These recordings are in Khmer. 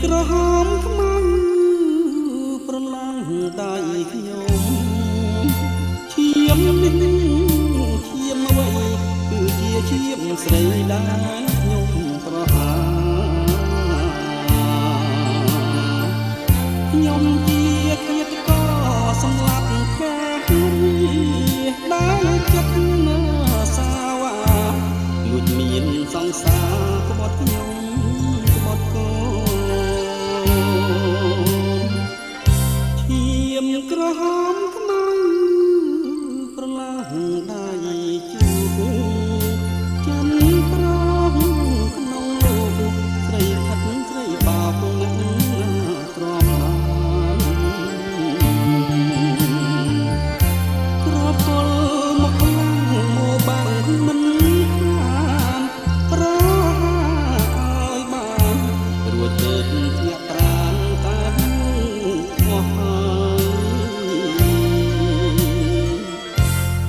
ក្រហមខ្មៅប្រឡាំងដៃខ្ញុំឈាមនេះឈាមអ្វីគឺជាឈាមស្រីដែលខ្ញុំប្រហាខ្ញុំជាឃាតករសម្លាប់កាដែលចិត្តណាសាវ៉ាលួចមានសង្សារក្បត់ខ្ញុំក្បត់កូនក្រហមខ្មៅប្រឡាំងដៃជួបចាំប្រងក្នុងលោកស្រីខិតស្រីបាបណាស់ទ្រាំក្រពលមកខ្លាំងមកបាំងមិនខានប្រឲ្យបានរួចទៅធ្លាក់ប្រាណតែអស់ហើយ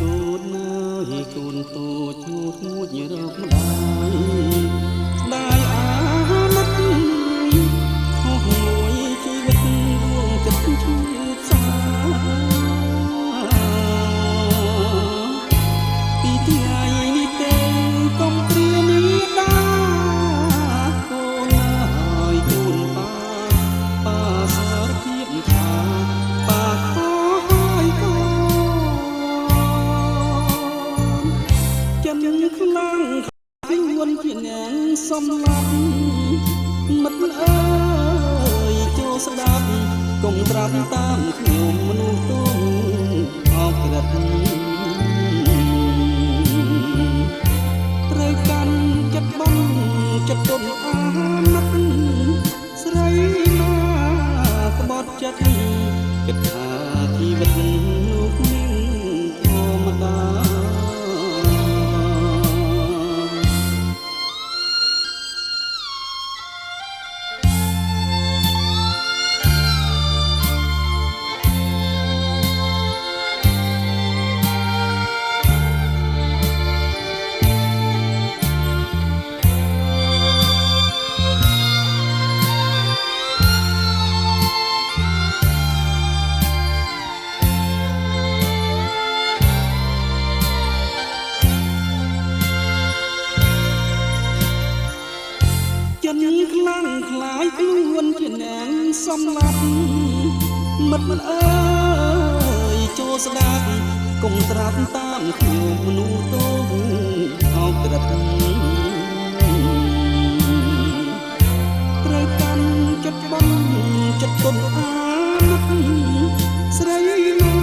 កូនអើយកូនតូចឈួតងួចរកម្ដាយស្ដាយអាណិតហោះមួយជីវិតរួងចិត្តឈឺសាពីថ្ងៃនេះទេកុំព្រានីដាកូនហើយកូនប៉ាសារភាពថាប៉ាខោហើយកូនចាំខ្លាំងខ្លួនជានាងសំឡាប់មិត្តអើយចូលស្ដាប់កុំត្រាប់តាមខ្ញុំមនុស្សទុំអោក្រិតត្រូវកាន់ចិត្តបងចិត្តទុំអាណិតស្រីណាក្បត់ចិត្តគិតថាជីវិតលោកនេះធម្មតាខ្លាំងខ្លាយខ្លួនជានាងសំឡាប់មិត្តអើយចូលស្ដាប់កុំត្រាប់តាមខ្ញុំមនុស្សទោសអោក្រិតត្រូវកាន់ចិត្តបងចិត្តទុំអាណិតស្រីណា